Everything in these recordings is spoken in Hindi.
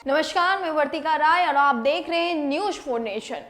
नमस्कार, मैं वर्तिका राय और आप देख रहे हैं न्यूज फॉर नेशन।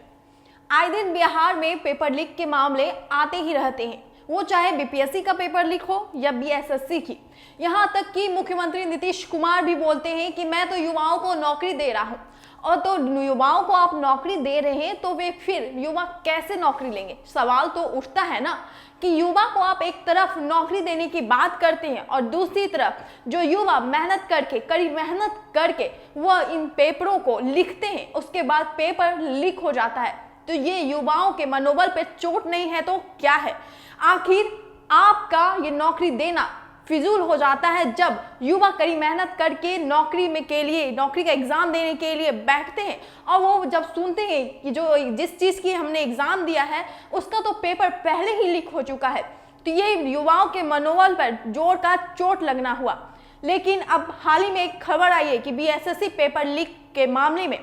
आए दिन बिहार में पेपर लीक के मामले आते ही रहते हैं, वो चाहे बीपीएससी का पेपर लीक हो या बीएसएससी की। यहाँ तक कि मुख्यमंत्री नीतीश कुमार भी बोलते हैं कि मैं तो युवाओं को नौकरी दे रहा हूँ, और तो युवाओं को आप नौकरी दे रहे हैं तो वे फिर युवा कैसे नौकरी लेंगे। सवाल तो उठता है ना कि युवा को आप एक तरफ नौकरी देने की बात करते हैं और दूसरी तरफ जो युवा मेहनत करके कड़ी मेहनत करके वह इन पेपरों को लिखते हैं, उसके बाद पेपर लीक हो जाता है। तो ये युवाओं के मनोबल पे चोट नहीं है तो क्या है? आखिर आपका ये नौकरी देना फिजूल हो जाता है जब युवा कड़ी मेहनत करके नौकरी का एग्जाम देने के लिए बैठते हैं और वो जब सुनते हैं कि जिस चीज़ की हमने एग्जाम दिया है उसका तो पेपर पहले ही लीक हो चुका है, तो ये युवाओं के मनोबल पर जोर का चोट लगना हुआ। लेकिन अब हाल ही में एक खबर आई है कि बीएसएससी पेपर लीक के मामले में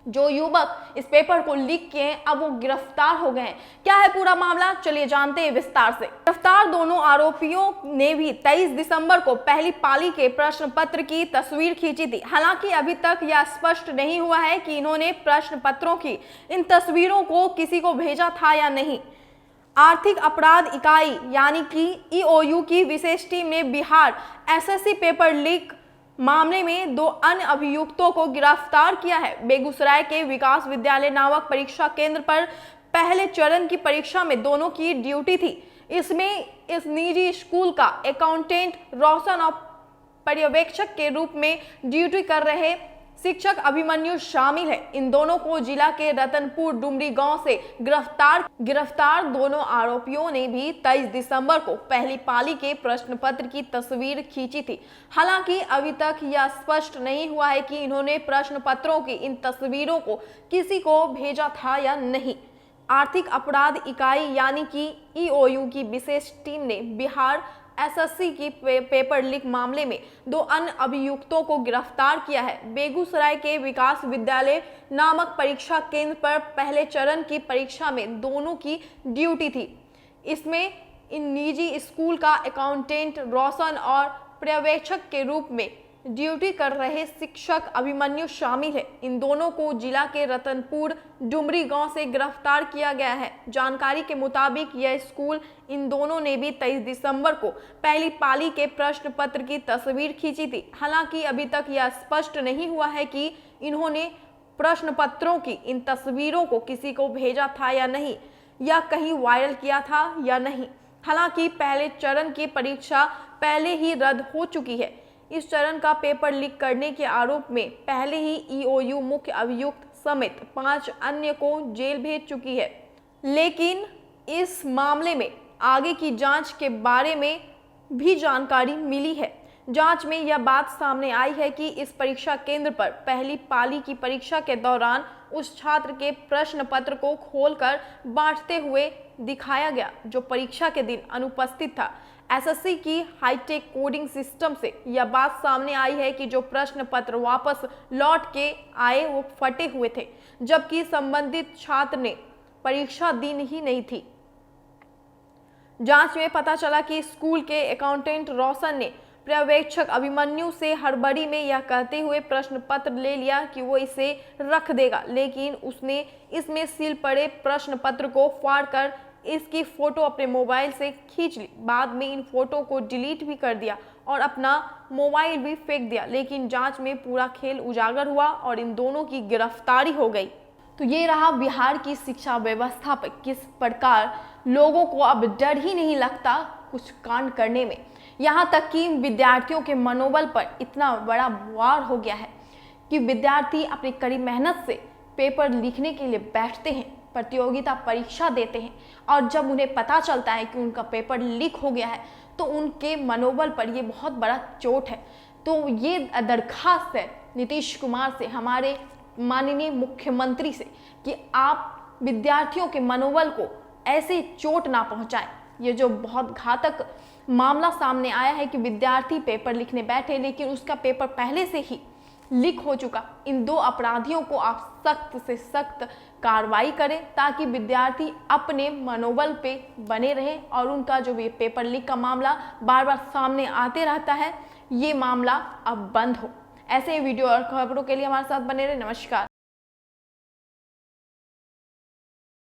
जो युवक इस पेपर को लीक किए हैं अब वो गिरफ्तार हो गए हैं। क्या है पूरा मामला, चलिए जानते हैं विस्तार से। गिरफ्तार दोनों आरोपियों ने भी 23 दिसंबर को पहली पाली के प्रश्न पत्र की तस्वीर खींची थी। हालांकि अभी तक यह स्पष्ट नहीं हुआ है कि इन्होंने प्रश्न पत्रों की इन तस्वीरों को किसी को भेजा था या नहीं। आर्थिक अपराध इकाई यानी कि ईओयू की विशेष टीम ने बिहार एसएससी पेपर लीक मामले में 2 अन्य अभियुक्तों को गिरफ्तार किया है। बेगूसराय के विकास विद्यालय नामक परीक्षा केंद्र पर पहले चरण की परीक्षा में दोनों की ड्यूटी थी। इसमें इस निजी स्कूल का अकाउंटेंट रोशन और पर्यवेक्षक के रूप में ड्यूटी कर रहे शिक्षक अभिमन्यु शामिल है। इन दोनों को जिला के रतनपुर डुमरी गांव से गिरफ्तार दोनों आरोपियों ने भी 23 दिसंबर को पहली पाली के प्रश्न पत्र की तस्वीर खींची थी। हालांकि अभी तक यह स्पष्ट नहीं हुआ है कि इन्होंने प्रश्न पत्रों की इन तस्वीरों को किसी को भेजा था या नहीं। आर्थिक अपराध इकाई यानी कि ईओयू की विशेष टीम ने बिहार एसएससी की पेपर लीक मामले में 2 अन्य अभियुक्तों को गिरफ्तार किया है। बेगूसराय के विकास विद्यालय नामक परीक्षा केंद्र पर पहले चरण की परीक्षा में दोनों की ड्यूटी थी। इसमें इन निजी स्कूल का अकाउंटेंट रोशन और पर्यवेक्षक के रूप में ड्यूटी कर रहे शिक्षक अभिमन्यु शामिल है। इन दोनों को जिला के रतनपुर डुमरी गांव से गिरफ्तार किया गया है। जानकारी के मुताबिक यह स्कूल इन दोनों ने भी 23 दिसंबर को पहली पाली के प्रश्न पत्र की तस्वीर खींची थी। हालांकि अभी तक यह स्पष्ट नहीं हुआ है कि इन्होंने प्रश्न पत्रों की इन तस्वीरों को किसी को भेजा था या नहीं, या कहीं वायरल किया था या नहीं। हालांकि पहले चरण की परीक्षा पहले ही रद्द हो चुकी है। इस चरण का पेपर लीक करने के आरोप में पहले ही ईओयू मुख्य अभियुक्त समेत 5 अन्य को जेल भेज चुकी है। लेकिन इस मामले में आगे की जांच के बारे में भी जानकारी मिली है। जांच में यह बात सामने आई है कि इस परीक्षा केंद्र पर पहली पाली की परीक्षा के दौरान उस छात्र के प्रश्न पत्र को खोलकर बांटते हुए दिखाया गया जो परीक्षा के दिन अनुपस्थित था। एसएससी की हाईटेक कोडिंग सिस्टम से यह बात सामने आई है कि जो प्रश्न पत्र वापस लौट के आए वो फटे हुए थे, जबकि संबंधित छात्र ने परीक्षा दी ही नहीं थी। जांच में पता चला कि स्कूल के अकाउंटेंट रोशन ने पर्यवेक्षक अभिमन्यु से हड़बड़ी में यह कहते हुए प्रश्न पत्र ले लिया कि वो इसे रख देगा, लेकिन उसने इसमें सील पड़े प्रश्न पत्र को फाड़कर इसकी फोटो अपने मोबाइल से खींच ली। बाद में इन फोटो को डिलीट भी कर दिया और अपना मोबाइल भी फेंक दिया। लेकिन जांच में पूरा खेल उजागर हुआ और इन दोनों की गिरफ्तारी हो गई। तो ये रहा बिहार की शिक्षा व्यवस्था पर किस प्रकार लोगों को अब डर ही नहीं लगता कुछ कांड करने में। यहाँ तक कि विद्यार्थियों के मनोबल पर इतना बड़ा वार हो गया है कि विद्यार्थी अपनी कड़ी मेहनत से पेपर लिखने के लिए बैठते हैं, प्रतियोगिता परीक्षा देते हैं, और जब उन्हें पता चलता है कि उनका पेपर लीक हो गया है तो उनके मनोबल पर ये बहुत बड़ा चोट है। तो ये दरखास्त है नीतीश कुमार से, हमारे माननीय मुख्यमंत्री से, कि आप विद्यार्थियों के मनोबल को ऐसे चोट ना पहुंचाएं। ये जो बहुत घातक मामला सामने आया है कि विद्यार्थी पेपर लिखने बैठे लेकिन उसका पेपर पहले से ही लीक हो चुका। इन 2 अपराधियों को आप सख्त से सख्त कार्रवाई करें ताकि विद्यार्थी अपने मनोबल पे बने रहें और उनका जो ये पेपर लीक का मामला बार बार सामने आते रहता है ये मामला अब बंद हो। ऐसे ही वीडियो और खबरों के लिए हमारे साथ बने रहे। नमस्कार।